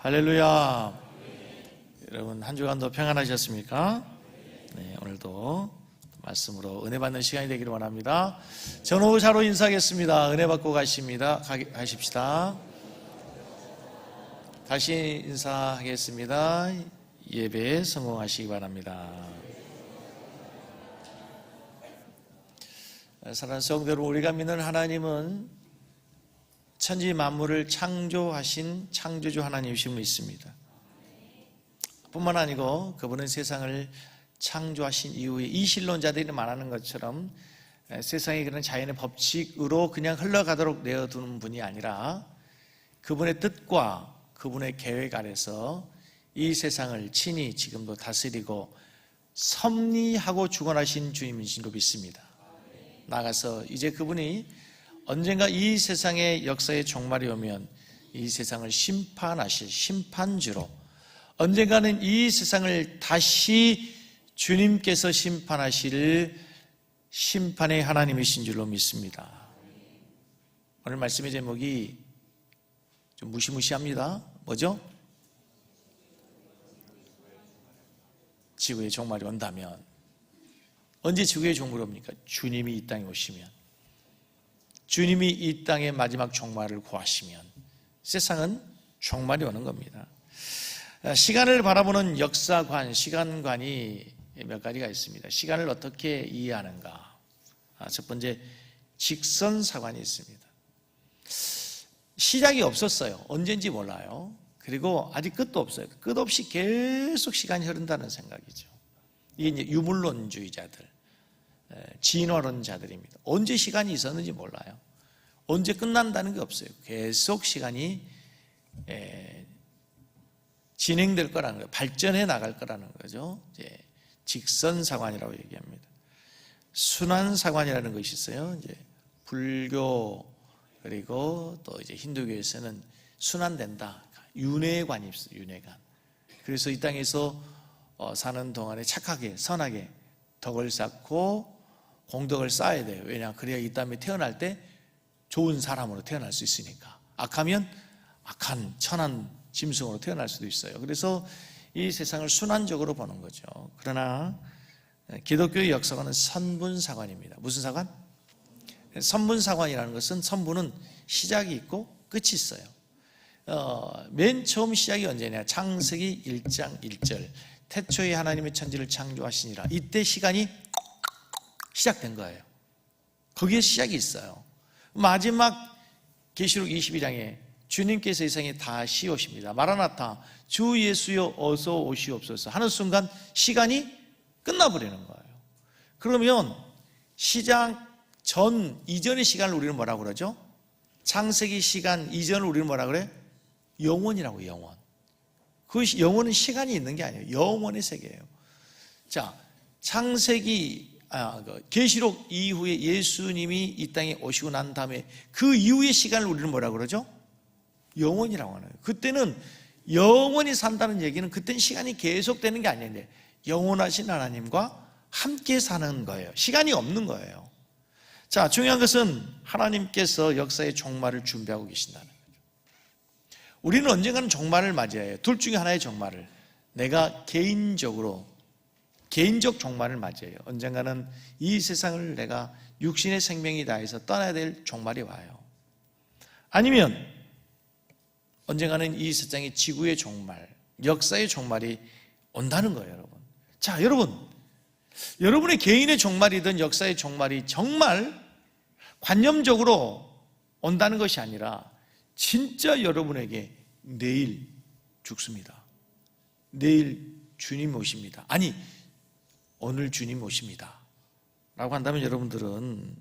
할렐루야. 여러분 한 주간도 평안하셨습니까? 네, 오늘도 말씀으로 은혜 받는 시간이 되기를 원합니다. 전후자로 인사하겠습니다. 은혜 받고 가십시다. 다시 인사하겠습니다. 예배에 성공하시기 바랍니다. 사랑하는 성도 여러분, 우리가 믿는 하나님은 천지 만물을 창조하신 창조주 하나님이심을 믿습니다. 뿐만 아니고 그분은 세상을 창조하신 이후에 이신론자들이 말하는 것처럼 세상의 그런 자연의 법칙으로 그냥 흘러가도록 내어두는 분이 아니라 그분의 뜻과 그분의 계획 아래서 이 세상을 친히 지금도 다스리고 섭리하고 주관하신 주님이신 줄 믿습니다. 나아가서 이제 그분이 언젠가 이 세상의 역사의 종말이 오면 이 세상을 심판하실 심판주로, 언젠가는 이 세상을 다시 주님께서 심판하실 심판의 하나님이신 줄로 믿습니다. 오늘 말씀의 제목이 좀 무시무시합니다. 뭐죠? 지구의 종말이 온다면. 언제 지구의 종말이 옵니까? 주님이 이 땅에 오시면, 주님이 이 땅의 마지막 종말을 구하시면 세상은 종말이 오는 겁니다. 시간을 바라보는 역사관, 시간관이 몇 가지가 있습니다. 시간을 어떻게 이해하는가? 첫 번째, 직선사관이 있습니다. 시작이 없었어요. 언젠지 몰라요. 그리고 아직 끝도 없어요. 끝없이 계속 시간이 흐른다는 생각이죠. 이게 이제 유물론주의자들, 진화론자들입니다. 언제 시간이 있었는지 몰라요. 언제 끝난다는 게 없어요. 계속 시간이 진행될 거라는 거예요. 발전해 나갈 거라는 거죠. 이제 직선사관이라고 얘기합니다. 순환사관이라는 것이 있어요. 이제 불교 그리고 또 이제 힌두교에서는 순환된다. 윤회관이 있어요. 윤회관. 그래서 이 땅에서 사는 동안에 착하게 선하게 덕을 쌓고 공덕을 쌓아야 돼요. 왜냐? 그래야 이 땅에 태어날 때 좋은 사람으로 태어날 수 있으니까. 악하면 악한 천한 짐승으로 태어날 수도 있어요. 그래서 이 세상을 순환적으로 보는 거죠. 그러나 기독교의 역사관은 선분사관입니다. 무슨 사관? 선분사관이라는 것은 선분은 시작이 있고 끝이 있어요. 맨 처음 시작이 언제냐? 창세기 1장 1절. 태초에 하나님의 천지를 창조하시니라. 이때 시간이 시작된 거예요. 거기에 시작이 있어요. 마지막 계시록 22장에 주님께서 이 세상에 다시 오십니다. 마라나타, 주 예수여 어서 오시옵소서 하는 순간 시간이 끝나버리는 거예요. 그러면 시작 전 이전의 시간을 우리는 뭐라고 그러죠? 창세기 시간 이전을 우리는 뭐라고 그래? 영원이라고. 영원. 그 영원은 시간이 있는 게 아니에요. 영원의 세계예요. 자, 계시록 이후에 예수님이 이 땅에 오시고 난 다음에 그 이후의 시간을 우리는 뭐라고 그러죠? 영원이라고 하는 거예요. 그때는 영원히 산다는 얘기는 그때는 시간이 계속되는 게 아닌데 영원하신 하나님과 함께 사는 거예요. 시간이 없는 거예요. 자, 중요한 것은 하나님께서 역사의 종말을 준비하고 계신다는 거죠. 우리는 언젠가는 종말을 맞이해요. 둘 중에 하나의 종말을. 내가 개인적 종말을 맞이해요. 언젠가는 이 세상을 내가 육신의 생명이 다해서 떠나야 될 종말이 와요. 아니면 언젠가는 이 세상의 지구의 종말, 역사의 종말이 온다는 거예요, 여러분. 자, 여러분의 개인의 종말이든 역사의 종말이 정말 관념적으로 온다는 것이 아니라 진짜 여러분에게 내일 죽습니다. 내일 주님 오십니다. 아니, 오늘 주님 오십니다 라고 한다면 여러분들은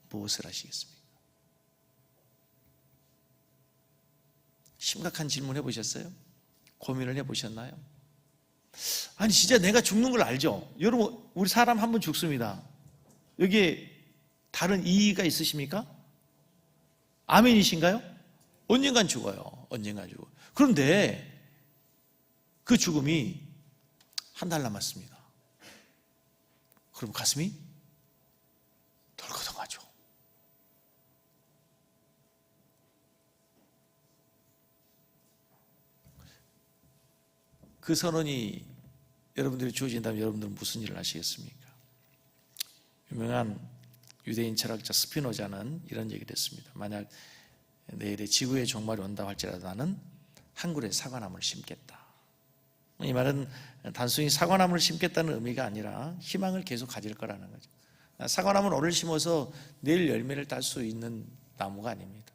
무엇을 하시겠습니까? 심각한 질문 해보셨어요? 고민을 해보셨나요? 아니, 진짜 내가 죽는 걸 알죠? 여러분, 우리 사람 한 번 죽습니다. 여기에 다른 이의가 있으십니까? 아멘이신가요? 언젠간 죽어요. 언젠간 죽어요. 그런데 그 죽음이 한 달 남았습니다. 그럼 가슴이 덜커덩하죠. 그 선언이 여러분들이 주어진다면 여러분들은 무슨 일을 하시겠습니까? 유명한 유대인 철학자 스피노자는 이런 얘기를 했습니다. 만약 내일의 지구의 종말이 온다 할지라도 나는 한 그루의 사과나무를 심겠다. 이 말은 단순히 사과나무를 심겠다는 의미가 아니라 희망을 계속 가질 거라는 거죠. 사과나무는 오늘 심어서 내일 열매를 딸 수 있는 나무가 아닙니다.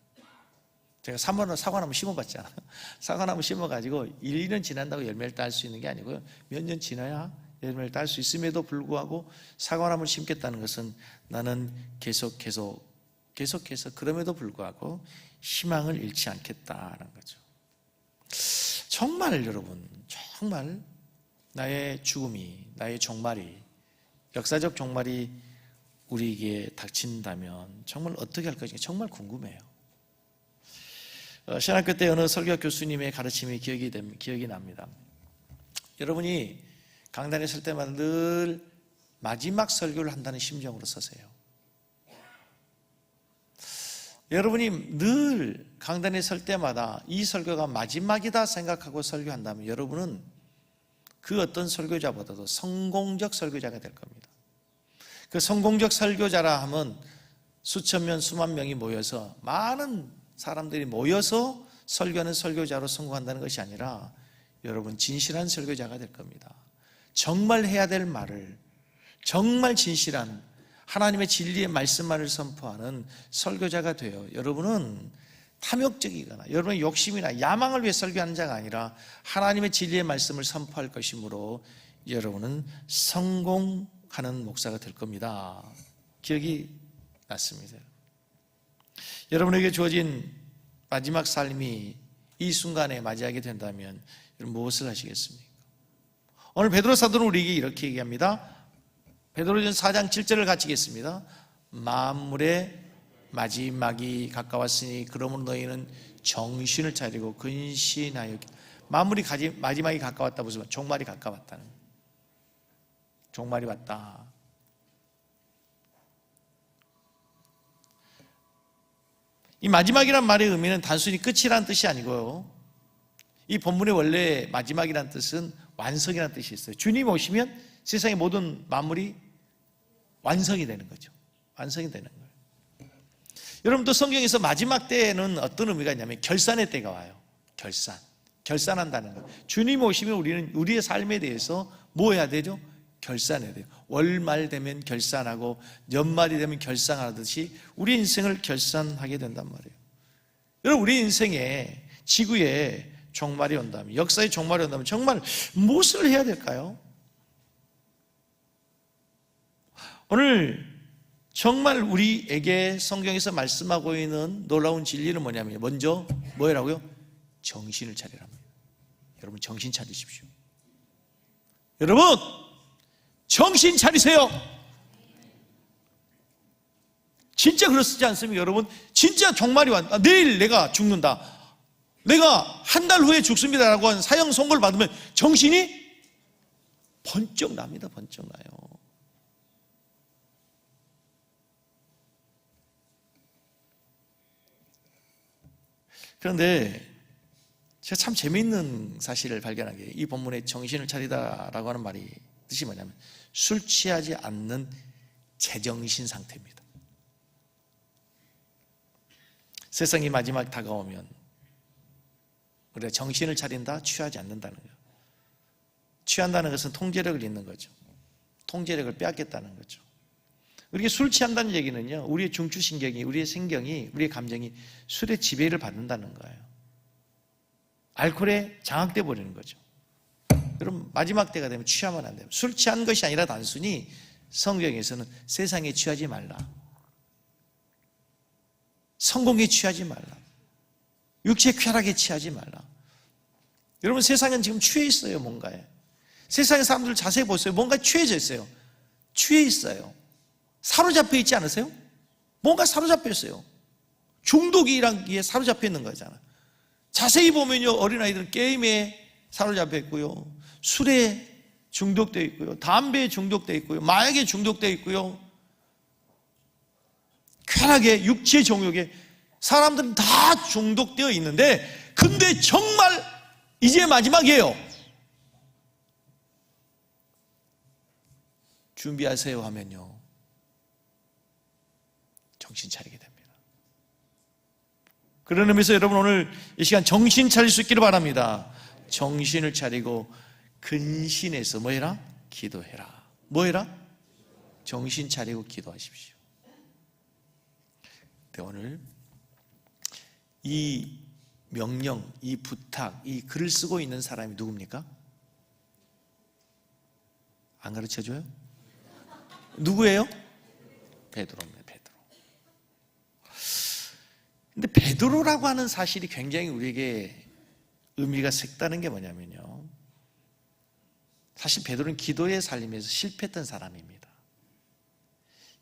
제가 3번 사과나무 심어봤잖아요. 사과나무 심어가지고 1, 2년 지난다고 열매를 딸 수 있는 게 아니고요. 몇 년 지나야 열매를 딸 수 있음에도 불구하고 사과나무를 심겠다는 것은 나는 계속해서 그럼에도 불구하고 희망을 잃지 않겠다는 거죠. 정말 여러분, 정말 나의 죽음이, 나의 종말이, 역사적 종말이 우리에게 닥친다면 정말 어떻게 할 것인가 정말 궁금해요. 신학교 때 어느 설교 교수님의 가르침이 기억이 납니다. 여러분이 강단에 설 때마다 늘 마지막 설교를 한다는 심정으로 서세요. 여러분이 늘 강단에 설 때마다 이 설교가 마지막이다 생각하고 설교한다면 여러분은 그 어떤 설교자보다도 성공적 설교자가 될 겁니다. 그 성공적 설교자라 하면 수천 명, 수만 명이 모여서 많은 사람들이 모여서 설교하는 설교자로 성공한다는 것이 아니라 여러분 진실한 설교자가 될 겁니다. 정말 해야 될 말을 정말 진실한 하나님의 진리의 말씀만을 선포하는 설교자가 되어 여러분은 탐욕적이거나 여러분의 욕심이나 야망을 위해 설교하는 자가 아니라 하나님의 진리의 말씀을 선포할 것이므로 여러분은 성공하는 목사가 될 겁니다. 기억이 났습니다. 여러분에게 주어진 마지막 삶이 이 순간에 맞이하게 된다면 여러분 무엇을 하시겠습니까? 오늘 베드로 사도는 우리에게 이렇게 얘기합니다. 베드로전서 4장 7절을 같이 읽겠습니다. 만물의 마지막이 가까웠으니 그러므로 너희는 정신을 차리고 근신하여. 만물이 마지막이 가까웠다 무슨 말? 종말이 가까웠다는 거예요. 종말이 왔다. 이 마지막이란 말의 의미는 단순히 끝이라는 뜻이 아니고요. 이 본문의 원래 마지막이라는 뜻은 완성이라는 뜻이 있어요. 주님 오시면 세상의 모든 만물이 완성이 되는 거죠. 완성이 되는 거예요. 여러분도 성경에서 마지막 때에는 어떤 의미가 있냐면 결산의 때가 와요. 결산한다는 거예요. 주님 오시면 우리는 우리의 삶에 대해서 뭐 해야 되죠? 결산해야 돼요. 월말 되면 결산하고 연말이 되면 결산하듯이 우리 인생을 결산하게 된단 말이에요. 여러분 우리 인생에 지구에 종말이 온다면, 역사의 종말이 온다면 정말 무엇을 해야 될까요? 오늘 정말 우리에게 성경에서 말씀하고 있는 놀라운 진리는 뭐냐면 먼저 뭐라고요? 정신을 차리랍니다. 여러분 정신 차리십시오. 여러분 정신 차리세요. 진짜 그렇지 않습니까? 여러분 진짜 종말이 왔다. 내일 내가 죽는다. 내가 한 달 후에 죽습니다라고 한 사형 선고를 받으면 정신이 번쩍 납니다. 번쩍 나요. 그런데 제가 참 재미있는 사실을 발견한 게 이 본문에 정신을 차리다라고 하는 말이 뜻이 뭐냐면 술 취하지 않는 제정신 상태입니다. 세상이 마지막 다가오면 우리가 정신을 차린다, 취하지 않는다는 거예요. 취한다는 것은 통제력을 잃는 거죠. 통제력을 빼앗겠다는 거죠. 우리가 술 취한다는 얘기는요, 우리의 중추신경이, 우리의 신경이, 우리의 감정이 술의 지배를 받는다는 거예요. 알코올에 장악돼 버리는 거죠. 여러분 마지막 때가 되면 취하면 안 돼요. 술 취한 것이 아니라 단순히 성경에서는 세상에 취하지 말라, 성공에 취하지 말라, 육체 쾌락에 취하지 말라. 여러분 세상은 지금 취해 있어요. 뭔가에 세상의 사람들 자세히 보세요. 뭔가 취해져 있어요. 취해 있어요. 사로잡혀 있지 않으세요? 뭔가 사로잡혀 있어요. 중독이란 게 사로잡혀 있는 거잖아요. 자세히 보면요, 어린아이들은 게임에 사로잡혀 있고요, 술에 중독되어 있고요, 담배에 중독되어 있고요, 마약에 중독되어 있고요, 쾌락에, 육체 정욕에 사람들은 다 중독되어 있는데, 근데 정말 이제 마지막이에요. 준비하세요 하면요, 정신 차리게 됩니다. 그런 의미에서 여러분 오늘 이 시간 정신 차릴 수 있기를 바랍니다. 정신을 차리고 근신해서 뭐 해라? 기도해라. 뭐 해라? 정신 차리고 기도하십시오. 네, 오늘 이 명령, 이 부탁, 이 글을 쓰고 있는 사람이 누굽니까? 안 가르쳐줘요? 누구예요? 베드로입니다. 베드로. 근데 베드로라고 하는 사실이 굉장히 우리에게 의미가 색다른 게 뭐냐면요, 사실 베드로는 기도의 살림에서 실패했던 사람입니다.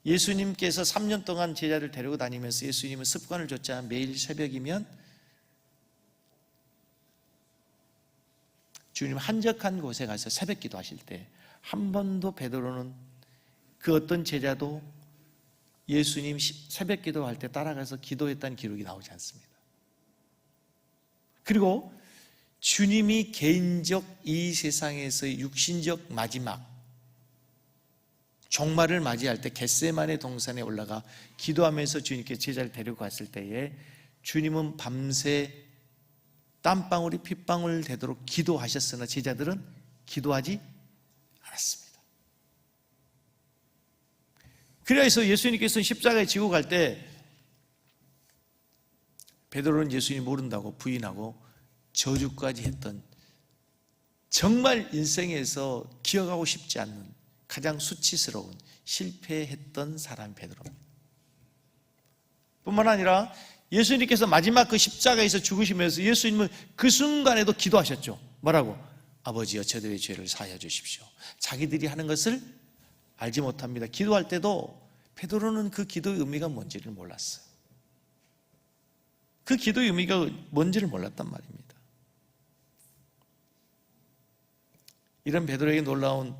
예수님께서 3년 동안 제자를 데리고 다니면서 예수님은 습관을 줬자 매일 새벽이면 주님 한적한 곳에 가서 새벽 기도하실 때 한 번도 베드로는 그 어떤 제자도 예수님 새벽 기도할 때 따라가서 기도했다는 기록이 나오지 않습니다. 그리고 주님이 개인적 이 세상에서의 육신적 마지막 종말을 맞이할 때 겟세마네 동산에 올라가 기도하면서 주님께 제자를 데리고 갔을 때에 주님은 밤새 땀방울이 핏방울 되도록 기도하셨으나 제자들은 기도하지 않았습니다. 그래서 예수님께서는 십자가에 지고 갈 때 베드로는 예수님 모른다고 부인하고 저주까지 했던, 정말 인생에서 기억하고 싶지 않는 가장 수치스러운 실패했던 사람 베드로입니다. 뿐만 아니라 예수님께서 마지막 그 십자가에서 죽으시면서 예수님은 그 순간에도 기도하셨죠. 뭐라고? 아버지여 저들의 죄를 사하여 주십시오. 자기들이 하는 것을 알지 못합니다. 기도할 때도 베드로는 그 기도의 의미가 뭔지를 몰랐어요. 그 기도의 의미가 뭔지를 몰랐단 말입니다. 이런 베드로에게 놀라운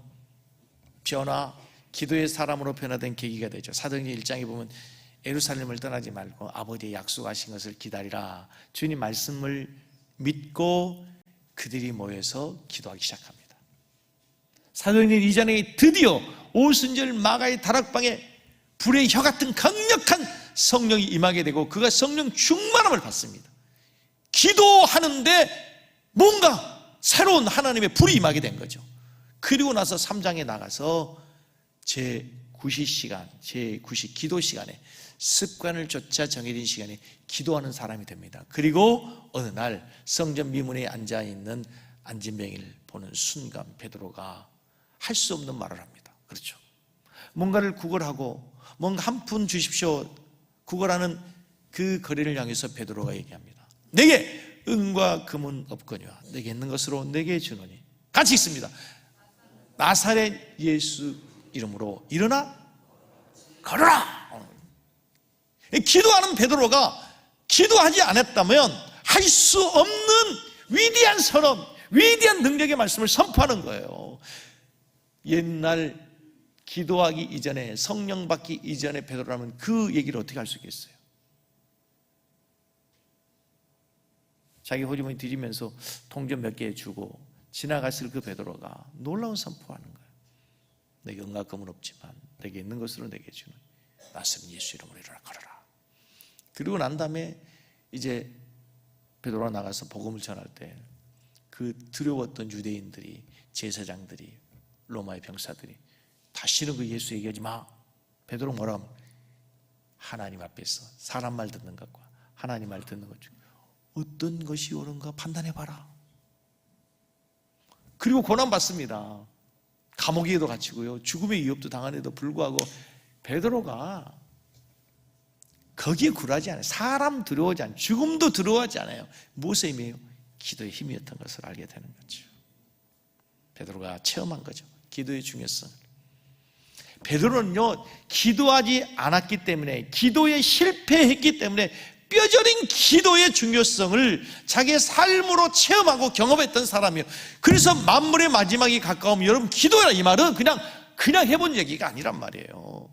변화, 기도의 사람으로 변화된 계기가 되죠. 사도행전 1장에 보면 예루살렘을 떠나지 말고 아버지의 약속하신 것을 기다리라, 주님 말씀을 믿고 그들이 모여서 기도하기 시작합니다. 사도행전 2장에 드디어 오순절 마가의 다락방에 불의 혀 같은 강력한 성령이 임하게 되고 그가 성령 충만함을 받습니다. 기도하는데 뭔가 새로운 하나님의 불이 임하게 된 거죠. 그리고 나서 3장에 나가서 제9시 시간, 제9시 기도 시간에 습관을 쫓아 정해진 시간에 기도하는 사람이 됩니다. 그리고 어느 날 성전 미문에 앉아있는 안진뱅이를 보는 순간 베드로가 할 수 없는 말을 합니다. 그렇죠. 뭔가를 구걸하고 뭔가 한 푼 주십시오 구걸하는 그 거리를 향해서 베드로가 얘기합니다. 내게 은과 금은 없거니와 내게 있는 것으로 내게 주노니, 같이 있습니다. 나사렛 예수 이름으로 일어나 걸어라. 기도하는 베드로가 기도하지 않았다면 할 수 없는 위대한 선언, 위대한 능력의 말씀을 선포하는 거예요. 옛날 기도하기 이전에, 성령 받기 이전에 베드로라면 그 얘기를 어떻게 할 수 있겠어요? 자기 호주머니 뒤지면서 동전 몇 개 주고 지나갔을 그 베드로가 놀라운 선포하는 거예요. 내게 은과 금은 없지만 내게 있는 것으로 내게 주는 나사렛 예수 이름으로 일어나 걸어라. 그리고 난 다음에 이제 베드로가 나가서 복음을 전할 때 그 두려웠던 유대인들이, 제사장들이, 로마의 병사들이 다시는 그 예수 얘기하지 마. 베드로 뭐라 하면 하나님 앞에서 사람 말 듣는 것과 하나님 말 듣는 것 중 어떤 것이 옳은가 판단해봐라. 그리고 고난받습니다. 감옥에도 갇히고요, 죽음의 위협도 당한에도 불구하고 베드로가 거기에 굴하지 않아요. 사람 두려워하지 않아요. 죽음도 두려워하지 않아요. 무엇의 힘이에요? 기도의 힘이었던 것을 알게 되는 거죠. 베드로가 체험한 거죠, 기도의 중요성을. 베드로는요, 기도하지 않았기 때문에, 기도에 실패했기 때문에 뼈저린 기도의 중요성을 자기의 삶으로 체험하고 경험했던 사람이에요. 그래서 만물의 마지막이 가까우면 여러분 기도해라, 이 말은 그냥 해본 얘기가 아니란 말이에요.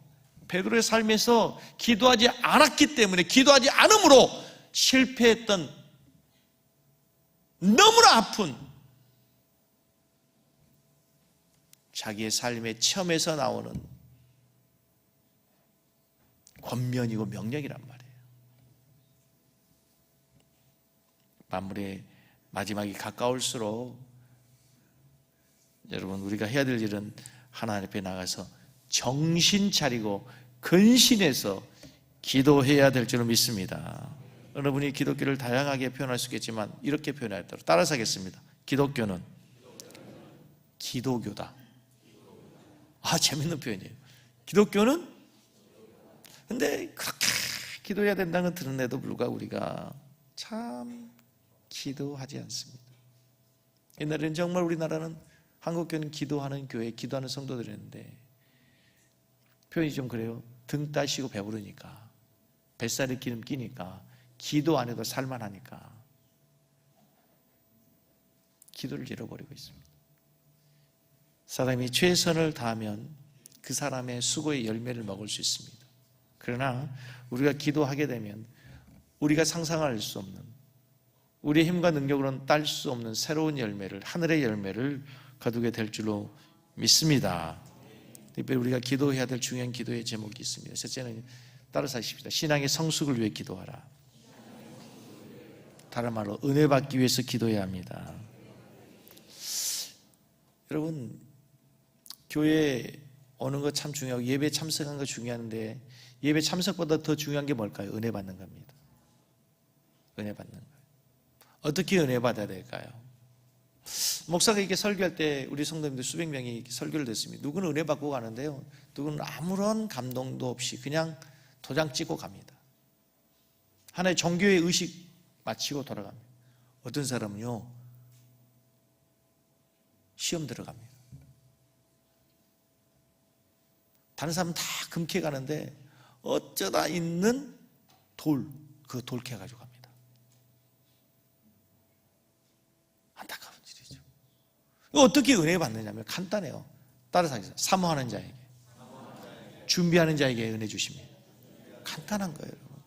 베드로의 삶에서 기도하지 않았기 때문에, 기도하지 않음으로 실패했던, 너무나 아픈 자기의 삶의 체험에서 나오는 권면이고 명령이란 말이에요. 만물의 마지막이 가까울수록 여러분, 우리가 해야 될 일은 하나님 앞에 나가서 정신 차리고 근신해서 기도해야 될 줄로 믿습니다. 여러분이 기독교를 다양하게 표현할 수 있겠지만 이렇게 표현해야 돼요. 따라서 하겠습니다. 기독교는 기도교다. 재밌는 표현이에요. 기독교는, 근데 그렇게 기도해야 된다는 걸 들은데도 불구하고 우리가 참 기도하지 않습니다. 옛날에는 정말 우리나라는, 한국교회는 기도하는 교회, 기도하는 성도들이었는데 표현이 좀 그래요. 등 따시고 배부르니까, 뱃살에 기름 끼니까, 기도 안 해도 살만하니까 기도를 잃어버리고 있습니다. 사람이 최선을 다하면 그 사람의 수고의 열매를 먹을 수 있습니다. 그러나 우리가 기도하게 되면 우리가 상상할 수 없는, 우리의 힘과 능력으로는 딸 수 없는 새로운 열매를, 하늘의 열매를 거두게 될 줄로 믿습니다. 특별히 우리가 기도해야 될 중요한 기도의 제목이 있습니다. 첫째는 따라서 하십시다. 신앙의 성숙을 위해 기도하라. 다른 말로 은혜 받기 위해서 기도해야 합니다. 여러분, 교회에 오는 거 참 중요하고 예배 참석하는 거 중요한데 예배 참석보다 더 중요한 게 뭘까요? 은혜 받는 겁니다. 은혜 받는 거예요. 어떻게 은혜 받아야 될까요? 목사가 이렇게 설교할 때 우리 성도님들 수백 명이 설교를 듣습니다. 누구는 은혜 받고 가는데요, 누구는 아무런 감동도 없이 그냥 도장 찍고 갑니다. 하나의 종교의 의식 마치고 돌아갑니다. 어떤 사람은요, 시험 들어갑니다. 다른 사람은 다 금캐 가는데 어쩌다 있는 그 돌 캐가지고 갑니다. 안타까운 일이죠. 어떻게 은혜 받느냐면 간단해요. 따라서 하겠습니다. 사모하는 자에게, 준비하는 자에게 은혜 주십니다. 간단한 거예요, 여러분.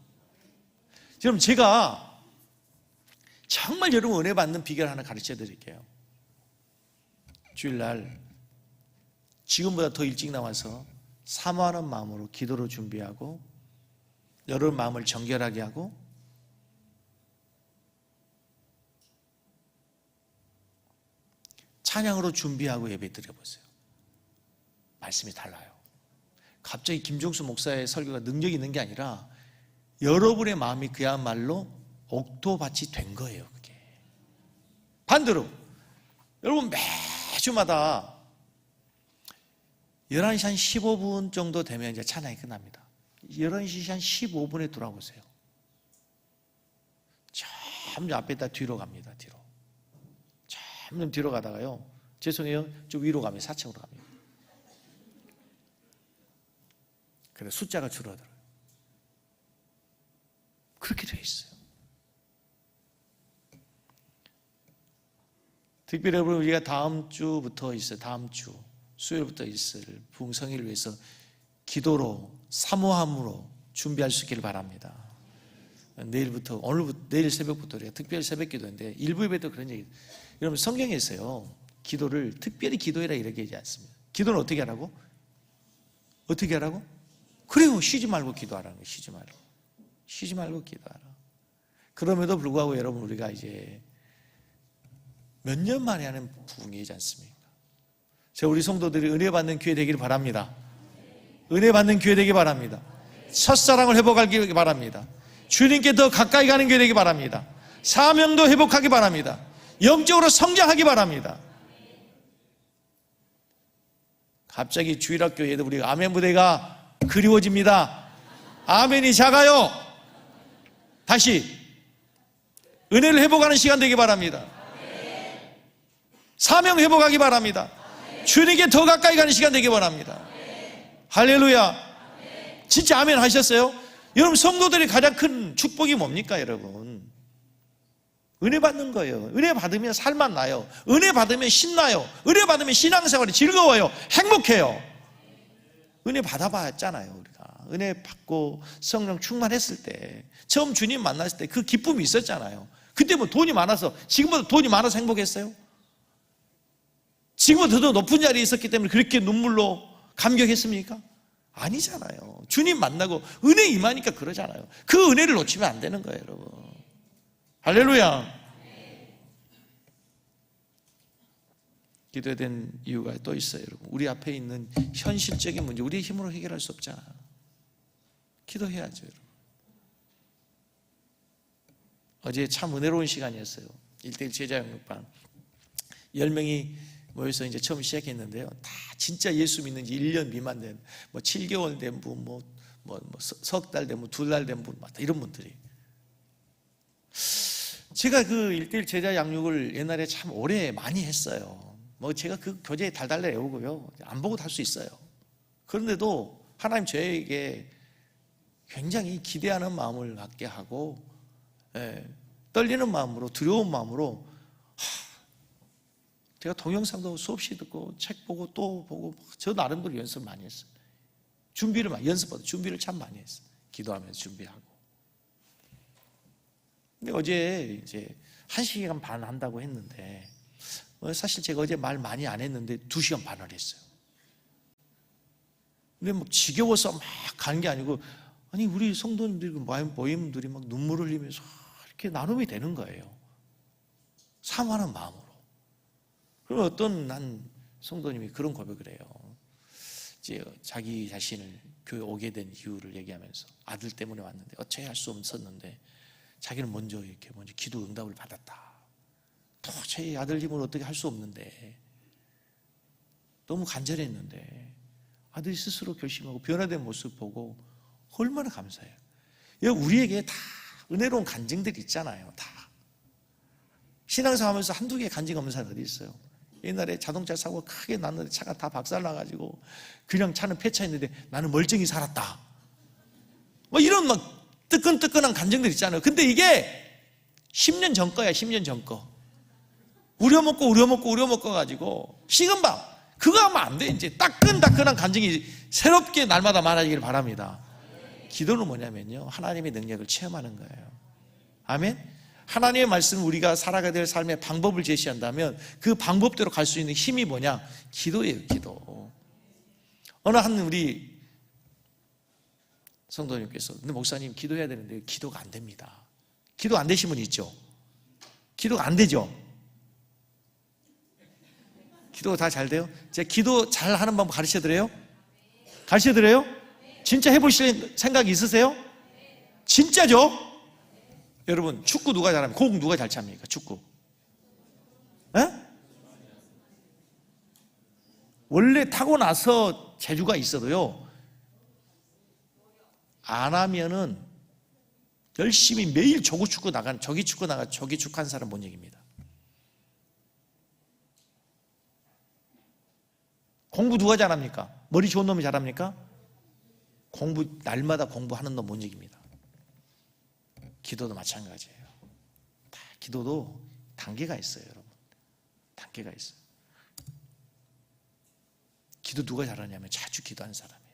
여러분, 제가 정말 여러분 은혜 받는 비결 하나 가르쳐 드릴게요. 주일날 지금보다 더 일찍 나와서 사모하는 마음으로 기도로 준비하고 여러분 마음을 정결하게 하고 찬양으로 준비하고 예배 드려보세요. 말씀이 달라요. 갑자기 김종수 목사의 설교가 능력이 있는 게 아니라 여러분의 마음이 그야말로 옥토밭이 된 거예요. 그게 반대로 여러분 매주마다 11시 한 15분 정도 되면 이제 찬양이 끝납니다. 11시 한 15분에 돌아오세요. 점점 앞에다 뒤로 갑니다. 뒤로 점점 뒤로 가다가요, 죄송해요, 좀 위로 가면 4층으로 갑니다. 그래서 숫자가 줄어들어요. 그렇게 되어 있어요. 특별히 여러분, 우리가 다음 주부터 있어요. 다음 주 수요일부터 있을 부흥성의를 위해서 기도로, 사모함으로 준비할 수 있기를 바랍니다. 내일부터, 내일 새벽부터 우리가 특별히 새벽 기도인데 일부 예배도 그런 얘기. 여러분, 성경에 있어요. 기도를 특별히 기도해라 이렇게 얘기하지 않습니다. 기도는 어떻게 하라고? 어떻게 하라고? 그래요. 쉬지 말고 기도하라는 거예요. 쉬지 말고 기도하라. 그럼에도 불구하고 여러분, 우리가 이제 몇 년 만에 하는 부흥이지 않습니까? 제가 우리 성도들이 은혜 받는 교회 되기를 바랍니다. 은혜 받는 교회 되기 바랍니다. 첫사랑을 회복하기 바랍니다. 주님께 더 가까이 가는 교회 되기 바랍니다. 사명도 회복하기 바랍니다. 영적으로 성장하기 바랍니다. 갑자기 주일학교에도 우리가 아멘 무대가 그리워집니다. 아멘이 작아요. 다시 은혜를 회복하는 시간 되기 바랍니다. 사명 회복하기 바랍니다. 주님께 더 가까이 가는 시간 되기 바랍니다. 할렐루야. 진짜 아멘 하셨어요? 여러분, 성도들이 가장 큰 축복이 뭡니까, 여러분? 은혜 받는 거예요. 은혜 받으면 살만 나요. 은혜 받으면 신나요. 은혜 받으면 신앙생활이 즐거워요. 행복해요. 은혜 받아봤잖아요, 우리가. 은혜 받고 성령 충만했을 때, 처음 주님 만났을 때 그 기쁨이 있었잖아요. 그때 뭐 돈이 많아서, 지금보다 돈이 많아서 행복했어요? 지금보다 더 높은 자리에 있었기 때문에 그렇게 눈물로 감격했습니까? 아니잖아요. 주님 만나고 은혜 임하니까 그러잖아요. 그 은혜를 놓치면 안 되는 거예요, 여러분. 할렐루야. 기도해야 되는 이유가 또 있어요, 여러분. 우리 앞에 있는 현실적인 문제, 우리의 힘으로 해결할 수 없잖아요. 기도해야죠, 여러분. 어제 참 은혜로운 시간이었어요. 1:1 제자 영육반 10명이 모여서 이제 처음 시작했는데요. 다 진짜 예수 믿는 지 1년 미만 된, 7개월 된 분, 석 달 된 분, 2달 된 분, 이런 분들이. 제가 그 1:1 제자 양육을 옛날에 참 오래 많이 했어요. 제가 그 교재에 달달래 외우고요. 안 보고도 할 수 있어요. 그런데도 하나님 저에게 굉장히 기대하는 마음을 갖게 하고, 떨리는 마음으로, 두려운 마음으로, 제가 동영상도 수없이 듣고 책 보고 또 보고 저 나름대로 연습을 많이 했어요. 연습보다 준비를 참 많이 했어요. 기도하면서 준비하고. 근데 어제 이제 1시간 반 한다고 했는데, 사실 제가 어제 말 많이 안 했는데 2시간 반을 했어요. 근데 지겨워서 막 가는 게 아니고, 아니 우리 성도님들이, 모임들이 막 눈물을 흘리면서 이렇게 나눔이 되는 거예요. 사모하는 마음으로. 그러면 어떤 한 성도님이 그런 고백을 해요. 이제 자기 자신을 교회 오게 된 이유를 얘기하면서, 아들 때문에 왔는데 어찌 할 수 없었는데 자기는 먼저 기도 응답을 받았다. 도저히 아들 힘으로 어떻게 할 수 없는데, 너무 간절했는데 아들이 스스로 결심하고 변화된 모습 보고 얼마나 감사해요. 우리에게 다 은혜로운 간증들이 있잖아요. 다 신앙생활 하면서 한두 개의 간증 없는 사람 어디 있어요? 옛날에 자동차 사고 크게 났는데 차가 다 박살나가지고 그냥 차는 폐차했는데 나는 멀쩡히 살았다, 이런 뜨끈뜨끈한 간증들 있잖아요. 근데 이게 10년 전 거야. 10년 전 거. 우려먹고 가지고 식은 밥 그거 하면 안 돼. 이제 따끈따끈한 간증이 새롭게 날마다 많아지기를 바랍니다. 기도는 뭐냐면요, 하나님의 능력을 체험하는 거예요. 아멘. 하나님의 말씀을 우리가 살아가야 될 삶의 방법을 제시한다면 그 방법대로 갈 수 있는 힘이 뭐냐? 기도예요. 기도. 어느 한 우리 성도님께서, 근데 목사님 기도해야 되는데 기도가 안 됩니다. 기도 안 되신 분 있죠? 기도가 안 되죠? 기도가 다 잘 돼요? 제가 기도 잘 하는 방법 가르쳐드려요? 가르쳐드려요? 진짜 해보실 생각 있으세요? 진짜죠? 여러분, 축구 누가 잘합니까? 공 누가 잘 찹니까? 축구. 원래 타고나서 재주가 있어도요, 안 하면은 열심히 매일 저기 축구 나간 저기 축구한 사람 못 얘기입니다. 공부 누가 잘합니까? 머리 좋은 놈이 잘합니까? 날마다 공부하는 놈 못 얘기입니다. 기도도 마찬가지예요. 기도도 단계가 있어요, 여러분. 단계가 있어요. 기도 누가 잘하냐면 자주 기도하는 사람이에요.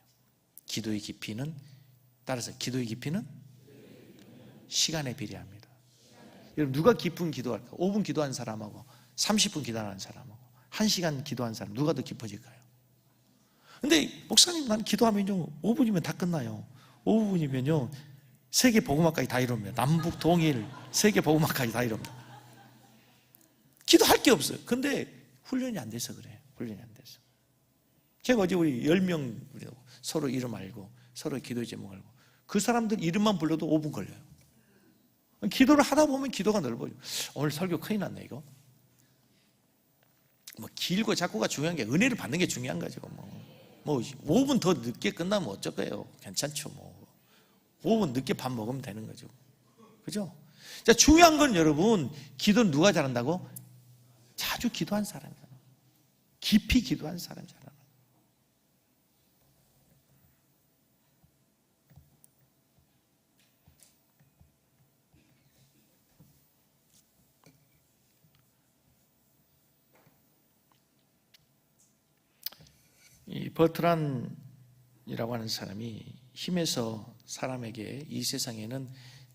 기도의 깊이는 시간에 비례합니다. 여러분, 누가 깊은 기도할까? 5분 기도한 사람하고 30분 기도하는 사람하고 1시간 기도한 사람, 누가 더 깊어질까요? 근데 목사님, 난 기도하면요 5분이면 다 끝나요. 5분이면요 세계 복음화까지 다 이룹니다. 남북 동일 세계 복음화까지 다 이룹니다. 기도할 게 없어요. 근데 훈련이 안 돼서 그래요. 훈련이 안 돼서. 제가 어제 우리 10명 서로 이름 알고 서로 기도의 제목 알고 그 사람들 이름만 불러도 5분 걸려요. 기도를 하다 보면 기도가 넓어요. 오늘 설교 큰일 났네 이거. 길고 작고가 중요한 게, 은혜를 받는 게 중요한 거죠. 5분 더 늦게 끝나면 어쩔 거예요. 괜찮죠. 5분 늦게 밥 먹으면 되는 거죠. 그죠? 자, 중요한 건 여러분, 기도는 누가 잘한다고? 자주 기도한 사람이잖아. 깊이 기도한 사람이 잘하는. 이 버트란이라고 하는 사람이 힘에서 사람에게 이 세상에는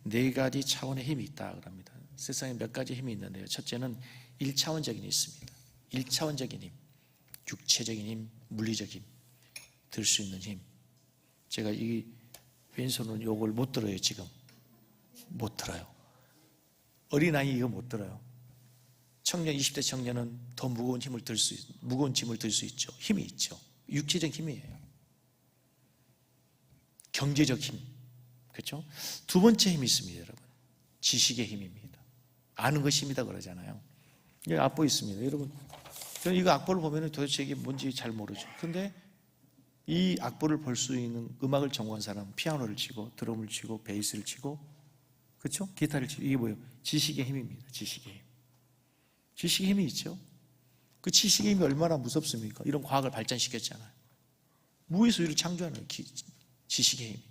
4가지 차원의 힘이 있다 그럽니다. 세상에 몇 가지 힘이 있는데요. 첫째는 1차원적인 힘이 있습니다. 1차원적인 힘. 육체적인 힘, 물리적인 힘, 들 수 있는 힘. 제가 이 왼손은 요걸 못 들어요. 지금 못 들어요. 어린아이 이거 못 들어요. 청년, 20대 청년은 더 무거운 힘을 무거운 짐을 들 수 있죠. 힘이 있죠. 육체적 힘이에요. 경제적 힘. 그렇죠? 두 번째 힘이 있습니다, 여러분. 지식의 힘입니다. 아는 것이 힘이다 그러잖아요. 여기 악보 있습니다. 여러분, 저는 이거 악보를 보면 도대체 이게 뭔지 잘 모르죠. 근데 이 악보를 볼 수 있는 음악을 전공한 사람, 피아노를 치고, 드럼을 치고, 베이스를 치고, 그렇죠? 기타를 치고, 이게 뭐예요? 지식의 힘입니다. 지식의 힘. 지식의 힘이 있죠. 그 지식의 힘이 얼마나 무섭습니까? 이런 과학을 발전시켰잖아요. 무에서 유를 창조하는 지식의 힘.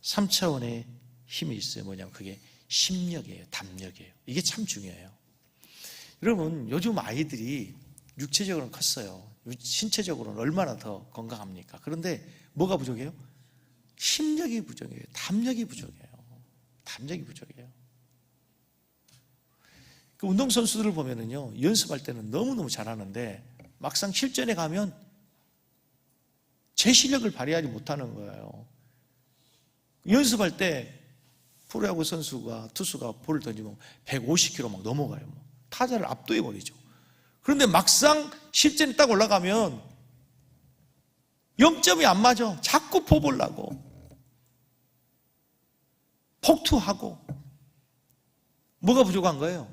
3차원의 힘이 있어요. 뭐냐면 그게 심력이에요. 담력이에요. 이게 참 중요해요. 여러분, 요즘 아이들이 육체적으로는 컸어요. 신체적으로는 얼마나 더 건강합니까? 그런데 뭐가 부족해요? 심력이 부족해요. 담력이 부족해요. 담력이 부족해요. 그 운동선수들을 보면은요, 연습할 때는 너무너무 잘하는데 막상 실전에 가면 제 실력을 발휘하지 못하는 거예요. 연습할 때 프로야구 선수가, 투수가 볼을 던지면 150km 막 넘어가요. 타자를 압도해버리죠. 그런데 막상 실전에 딱 올라가면 0점이 안 맞아. 자꾸 포볼라고 폭투하고. 뭐가 부족한 거예요?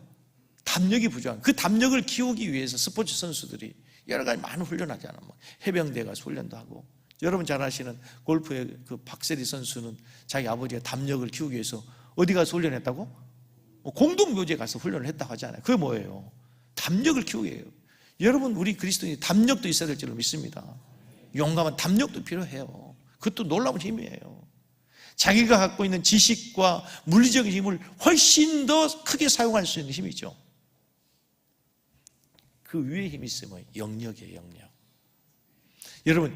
담력이 부족한. 그 담력을 키우기 위해서 스포츠 선수들이 여러 가지 많은 훈련하잖아요. 뭐 해병대 가서 훈련도 하고. 여러분 잘 아시는 골프의 그 박세리 선수는 자기 아버지가 담력을 키우기 위해서 어디 가서 훈련했다고? 공동묘지에 가서 훈련을 했다고 하잖아요. 그게 뭐예요? 담력을 키우기 위해요. 여러분, 우리 그리스도인이 담력도 있어야 될 줄로 믿습니다. 용감한 담력도 필요해요. 그것도 놀라운 힘이에요. 자기가 갖고 있는 지식과 물리적인 힘을 훨씬 더 크게 사용할 수 있는 힘이죠. 그 위에 힘이 있으면 영역이에요. 영역. 여러분,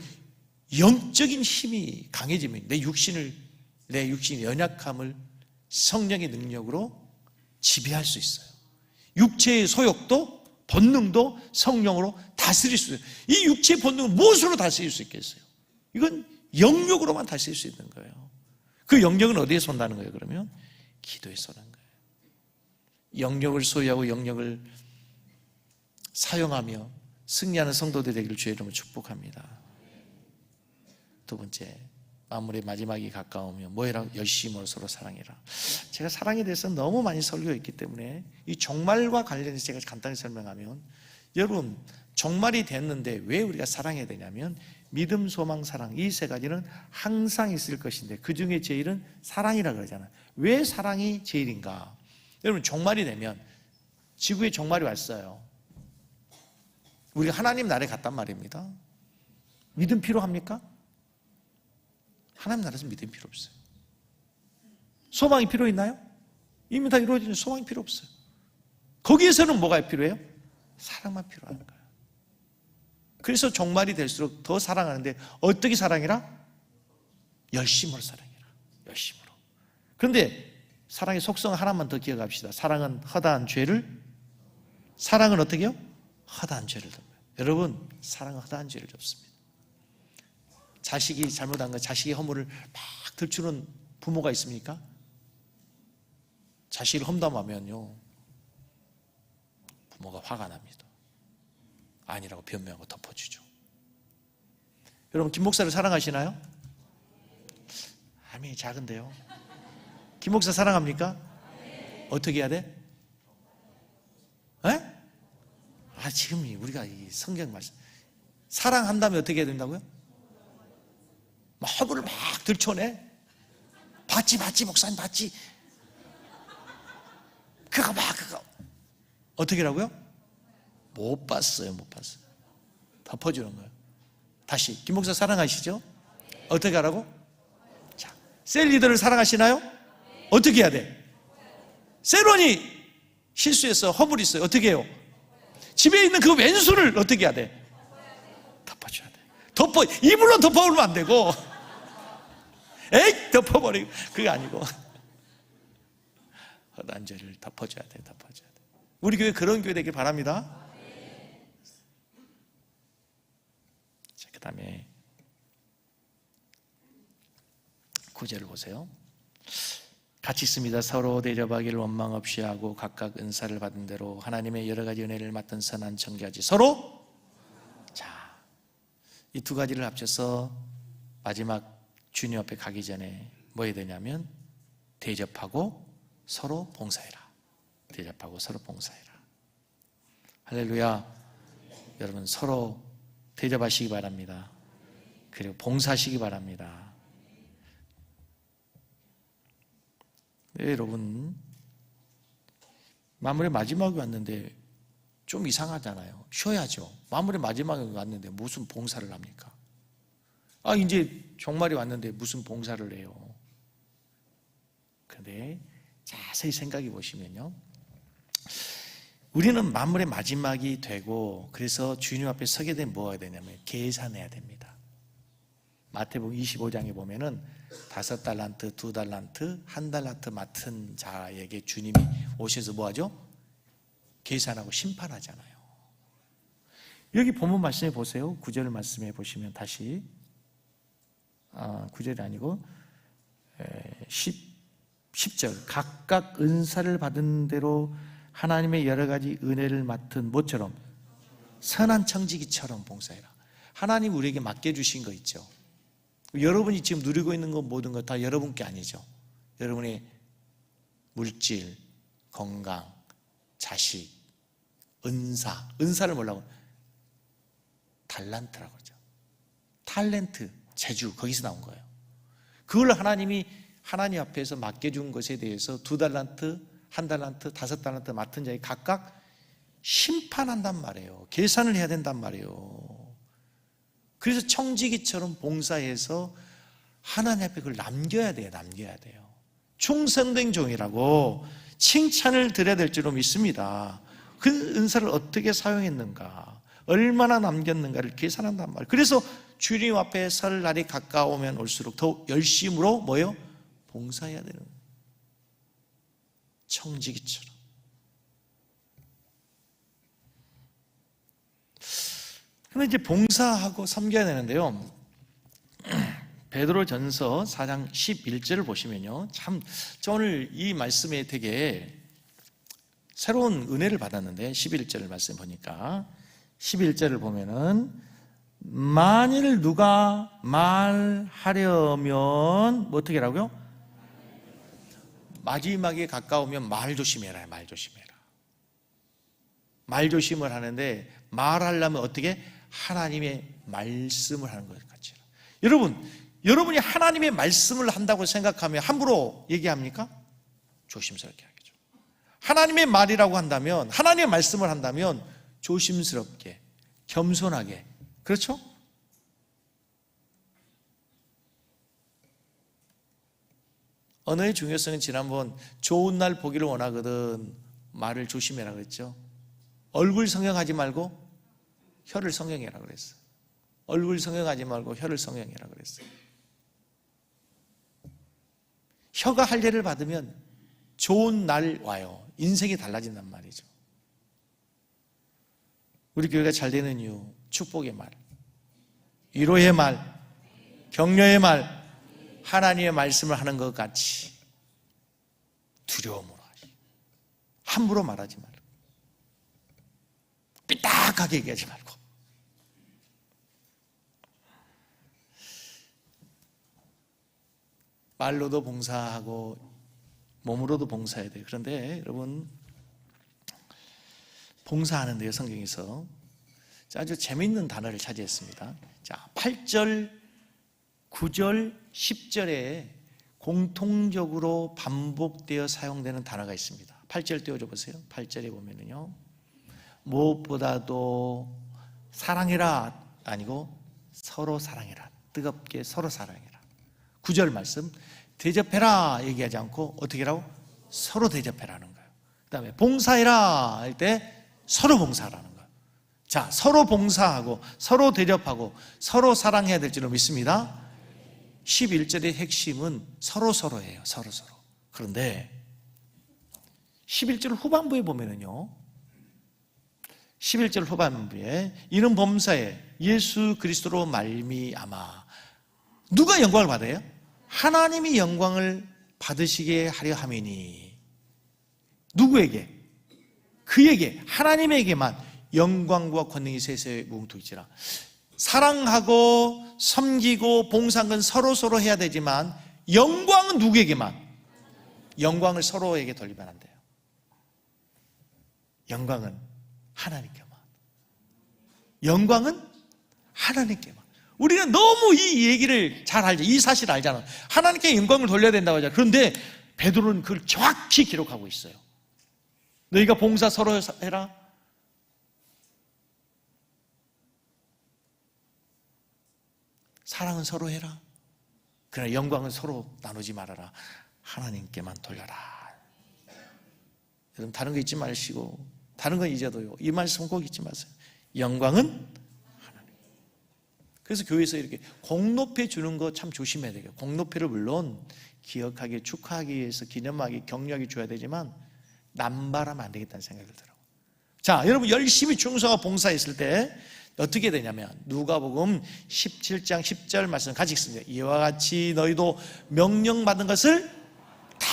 영적인 힘이 강해지면 내 육신의 연약함을 성령의 능력으로 지배할 수 있어요. 육체의 소욕도 본능도 성령으로 다스릴 수 있어요. 이 육체의 본능은 무엇으로 다스릴 수 있겠어요? 이건 영역으로만 다스릴 수 있는 거예요. 그 영역은 어디에서 온다는 거예요? 그러면 기도에서 오는 거예요. 영역을 소유하고 영역을 사용하며 승리하는 성도들 되기를 주의 이름으로 축복합니다. 두 번째, 마무리 마지막이 가까우면 뭐해라? 열심으로 서로 사랑해라. 제가 사랑에 대해서 너무 많이 설교했기 때문에 이 종말과 관련해서 제가 간단히 설명하면, 여러분, 종말이 됐는데 왜 우리가 사랑해야 되냐면 믿음, 소망, 사랑, 이 세 가지는 항상 있을 것인데 그 중에 제일은 사랑이라 그러잖아요. 왜 사랑이 제일인가? 여러분, 종말이 되면 지구에 종말이 왔어요. 우리가 하나님 나라에 갔단 말입니다. 믿음 필요합니까? 하나님 나라에서 믿음 필요 없어요. 소망이 필요 있나요? 이미 다 이루어지는 소망이 필요 없어요. 거기에서는 뭐가 필요해요? 사랑만 필요한 거예요. 그래서 종말이 될수록 더 사랑하는데 어떻게 사랑해라? 열심으로 사랑해라. 열심으로. 그런데 사랑의 속성 하나만 더 기억합시다. 사랑은 허다한 죄를, 사랑은 어떻게 해요? 허다한 죄를 덮어요. 여러분, 사랑은 허다한 죄를 덮습니다. 자식이 잘못한 거, 자식의 허물을 막 들추는 부모가 있습니까? 자식을 험담하면요, 부모가 화가 납니다. 아니라고 변명하고 덮어주죠. 여러분, 김 목사를 사랑하시나요? 아멘이 작은데요. 김 목사 사랑합니까? 어떻게 해야 돼? 에? 지금 우리가 이 성경 말씀, 사랑한다면 어떻게 해야 된다고요? 허물을 막 들춰내. 봤지 목사님 봤지. 그거 어떻게 하라고요? 못 봤어요. 덮어주는 거예요. 다시, 김 목사 사랑하시죠? 어떻게 하라고? 자, 셀 리더를 사랑하시나요? 어떻게 해야 돼? 셀원이 실수해서 허물이 있어요. 어떻게 해요? 집에 있는 그 왼수를 어떻게 해야 돼? 덮어줘야 돼. 이불로 덮어버리면 안 되고, 에이, 덮어버리고, 그게 아니고, 허다한 죄를 덮어줘야 돼. 우리 교회 그런 교회 되길 바랍니다. 9절을 보세요. 같이 있습니다. 서로 대접하기를 원망 없이 하고 각각 은사를 받은 대로 하나님의 여러 가지 은혜를 맡은 선한 청지하지 서로. 자, 이 두 가지를 합쳐서 마지막 주님 앞에 가기 전에 뭐 해야 되냐면 대접하고 서로 봉사해라. 대접하고 서로 봉사해라. 할렐루야. 여러분 서로 대접하시기 바랍니다. 그리고 봉사하시기 바랍니다. 네, 여러분 마무리 마지막에 왔는데 좀 이상하잖아요. 쉬어야죠. 마무리 마지막에 왔는데 무슨 봉사를 합니까? 이제 종말이 왔는데 무슨 봉사를 해요? 그런데 자세히 생각해 보시면요, 우리는 만물의 마지막이 되고 그래서 주님 앞에 서게 되면 뭐 해야 되냐면 계산해야 됩니다. 마태복음 25장에 보면은 5달란트, 2달란트, 1달란트 맡은 자에게 주님이 오셔서 뭐 하죠? 계산하고 심판하잖아요. 여기 본문 말씀해 보세요. 9절 말씀해 보시면 다시 9절이 아니고 10절 각각 은사를 받은 대로 하나님의 여러 가지 은혜를 맡은 뭐처럼? 선한 청지기처럼 봉사해라. 하나님 우리에게 맡겨주신 거 있죠. 여러분이 지금 누리고 있는 것 모든 것 다 여러분께 아니죠. 여러분의 물질, 건강, 자식, 은사를 뭐라고? 달란트라고 그러죠. 탤런트, 재주, 거기서 나온 거예요. 그걸 하나님이 하나님 앞에서 맡겨준 것에 대해서 2달란트, 1달란트, 5달란트 맡은 자에 각각 심판한단 말이에요. 계산을 해야 된단 말이에요. 그래서 청지기처럼 봉사해서 하나님 앞에 그걸 남겨야 돼요. 충성된 종이라고 칭찬을 드려야 될 줄로 믿습니다. 그 은사를 어떻게 사용했는가, 얼마나 남겼는가를 계산한단 말이에요. 그래서 주님 앞에 설 날이 가까우면 올수록 더 열심으로 뭐요? 봉사해야 되는 거예요. 청지기처럼. 그런데 이제 봉사하고 섬겨야 되는데요, 베드로전서 4장 11절을 보시면요, 참 오늘 이 말씀에 되게 새로운 은혜를 받았는데 11절 말씀 보니까 11절을 보면은 만일 누가 말하려면 뭐 어떻게 하라고요? 마지막에 가까우면 말 조심해라. 말 조심을 하는데 말하려면 어떻게? 하나님의 말씀을 하는 것 같이. 여러분이 하나님의 말씀을 한다고 생각하면 함부로 얘기합니까? 조심스럽게 하겠죠. 하나님의 말이라고 한다면, 하나님의 말씀을 한다면 조심스럽게, 겸손하게, 그렇죠? 언어의 중요성은 지난번 좋은 날 보기를 원하거든 말을 조심해라 그랬죠. 얼굴 성형하지 말고 혀를 성형해라 그랬어요. 얼굴 성형하지 말고 혀를 성형해라 그랬어요. 혀가 할례를 받으면 좋은 날 와요. 인생이 달라진단 말이죠. 우리 교회가 잘 되는 이유, 축복의 말, 위로의 말, 격려의 말, 하나님의 말씀을 하는 것 같이 두려움으로 하시. 함부로 말하지 말고, 삐딱하게 얘기하지 말고. 말로도 봉사하고 몸으로도 봉사해야 돼요. 그런데 여러분, 봉사하는데요, 성경에서 아주 재미있는 단어를 차지했습니다. 자, 8절, 9절, 10절에 공통적으로 반복되어 사용되는 단어가 있습니다. 8절 띄워줘 보세요. 8절에 보면은요, 무엇보다도 사랑해라 아니고 서로 사랑해라. 뜨겁게 서로 사랑해라. 9절 말씀, 대접해라 얘기하지 않고 어떻게 하라고? 서로 대접해라는 거예요. 그 다음에 봉사해라 할 때 서로 봉사하라는 거예요. 자, 서로 봉사하고 서로 대접하고 서로 사랑해야 될 줄로 믿습니다. 11절의 핵심은 서로서로예요. 서로서로. 그런데 11절 후반부에 보면은요, 11절 후반부에 이런 범사에 예수 그리스도로 말미암아 누가 영광을 받아요? 하나님이 영광을 받으시게 하려 함이니. 누구에게? 그에게, 하나님에게만 영광과 권능이 세세에 무궁토이지라. 사랑하고 섬기고 봉사한 건 서로 해야 되지만 영광은 누구에게만? 영광을 서로에게 돌리면 안 돼요. 영광은 하나님께만. 영광은 하나님께만. 우리는 너무 이 얘기를 잘 알죠. 이 사실을 알잖아. 하나님께 영광을 돌려야 된다고 하잖아. 그런데 베드로는 그걸 정확히 기록하고 있어요. 너희가 봉사 서로 해라. 사랑은 서로 해라. 그러나 영광은 서로 나누지 말아라. 하나님께만 돌려라. 여러분 다른 거 잊지 마시고, 다른 건 잊어도요, 이 말씀 꼭 잊지 마세요. 영광은 하나님. 그래서 교회에서 이렇게 공로패 주는 거 참 조심해야 돼요. 공로패를 물론 기억하기, 축하하기 위해서 기념하기, 격려하기 줘야 되지만 남발하면 안 되겠다는 생각이 들어요. 자, 여러분 열심히 충성하고 봉사했을 때 어떻게 되냐면 누가복음 17장 10절 말씀 같이 읽습니다. 이와 같이 너희도 명령받은 것을 다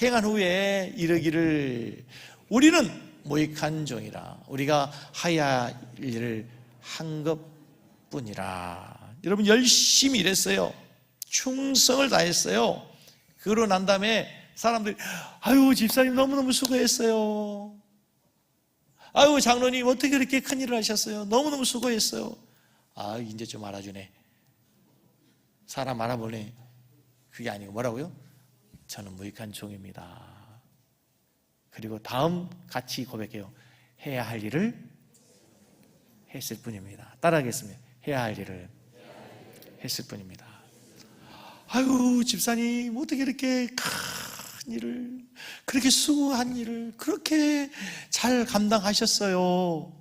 행한 후에 이르기를 우리는 모익한 종이라. 우리가 하야 할 일을 한 것뿐이라. 여러분 열심히 일했어요. 충성을 다했어요. 그러고 난 다음에 사람들이 아유 집사님 너무너무 수고했어요. 아유 장로님 어떻게 그렇게 큰일을 하셨어요. 너무너무 수고했어요. 아 이제 좀 알아주네. 사람 알아보네. 그게 아니고 뭐라고요? 저는 무익한 종입니다. 그리고 다음 같이 고백해요. 해야 할 일을 했을 뿐입니다. 따라하겠습니다. 해야 할 일을 했을 뿐입니다. 아유 집사님 어떻게 이렇게 큰 일을, 그렇게 수고한 일을 그렇게 잘 감당하셨어요.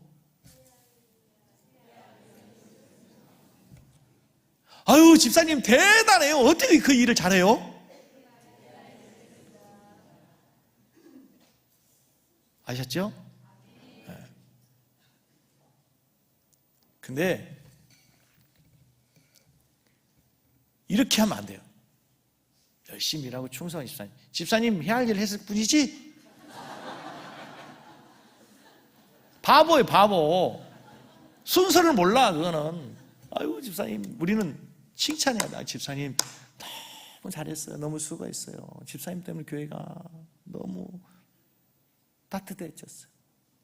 아유 집사님 대단해요. 어떻게 그 일을 잘해요? 아셨죠? 네. 근데 이렇게 하면 안 돼요. 열심히 일하고 충성한 집사님. 집사님 해야 할 일을 했을 뿐이지? 바보예요, 바보. 순서를 몰라, 그거는. 아유, 집사님, 우리는 칭찬해야 돼. 집사님, 너무 잘했어요. 너무 수고했어요. 집사님 때문에 교회가 너무 따뜻해졌어요.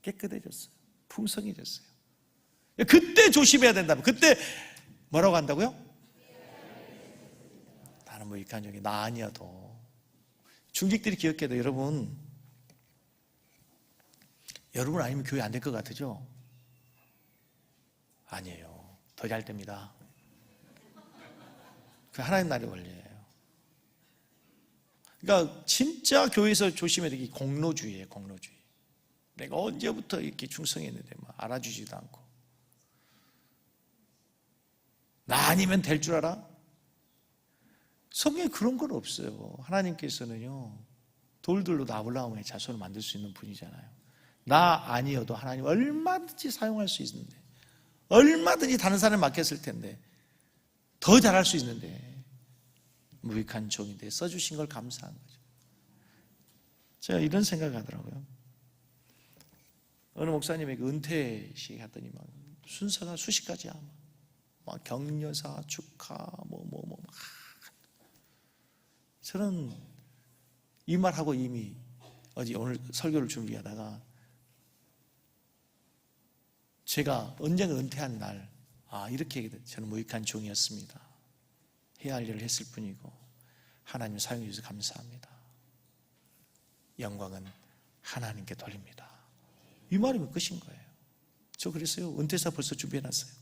깨끗해졌어요. 풍성해졌어요. 그때 조심해야 된다면. 그때 뭐라고 한다고요? 나는 뭐 이간적이 나 아니어도. 중직들이 기억해도 여러분 아니면 교회 안 될 것 같으죠? 아니에요. 더 잘 됩니다. 그 하나님 나라의 원리예요. 그러니까 진짜 교회에서 조심해야 되는 게 공로주의예요. 공로주의. 내가 언제부터 이렇게 충성했는데 막 알아주지도 않고. 나 아니면 될 줄 알아? 성경에 그런 건 없어요. 하나님께서는요 돌들로 나블라움의 자손을 만들 수 있는 분이잖아요. 나 아니어도 하나님 얼마든지 사용할 수 있는데, 얼마든지 다른 사람에 맡겼을 텐데 더 잘할 수 있는데 무익한 종인데 써주신 걸 감사한 거죠. 제가 이런 생각을 하더라고요. 어느 목사님에게 은퇴식 했더니 막 순서가 수십 가지야. 막 격려사, 축하, 저는 이 말하고 이미 어제 오늘 설교를 준비하다가 제가 언젠가 은퇴한 날, 이렇게 얘기해요. 저는 무익한 종이었습니다. 해야 할 일을 했을 뿐이고 하나님 사용해 주셔서 감사합니다. 영광은 하나님께 돌립니다. 이 말이면 끝인 거예요. 저 그랬어요. 은퇴사 벌써 준비해놨어요.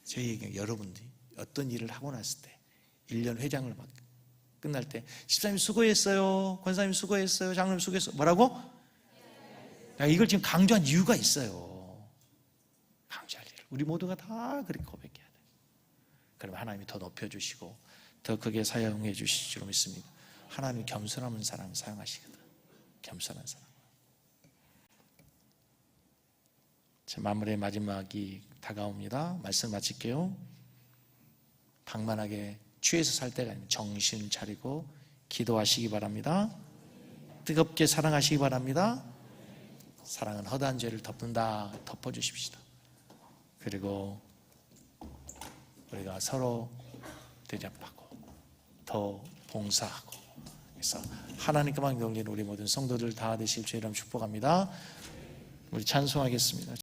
제 얘기는 여러분들이 어떤 일을 하고 났을 때 1년 회장을 막 끝날 때 집사님 수고했어요, 권사님 수고했어요, 장로님 수고했어요. 뭐라고? 내가 이걸 지금 강조한 이유가 있어요. 강조할 일. 우리 모두가 다 그렇게 고백해야 돼. 그러면 하나님이 더 높여주시고 더 크게 사용해 주실 줄 믿습니다. 하나님이 겸손한 사람 사용하시거든. 겸손한 사람. 제 마무리의 마지막이 다가옵니다. 말씀 마칠게요. 방만하게 취해서 살 때가 아니라 정신 차리고 기도하시기 바랍니다. 뜨겁게 사랑하시기 바랍니다. 사랑은 허다한 죄를 덮는다. 덮어주십시다. 그리고 우리가 서로 대접하고 더 봉사하고, 그래서 하나님께만 경외하는 우리 모든 성도들 다 되실 주 이름 축복합니다. 우리 찬송하겠습니다.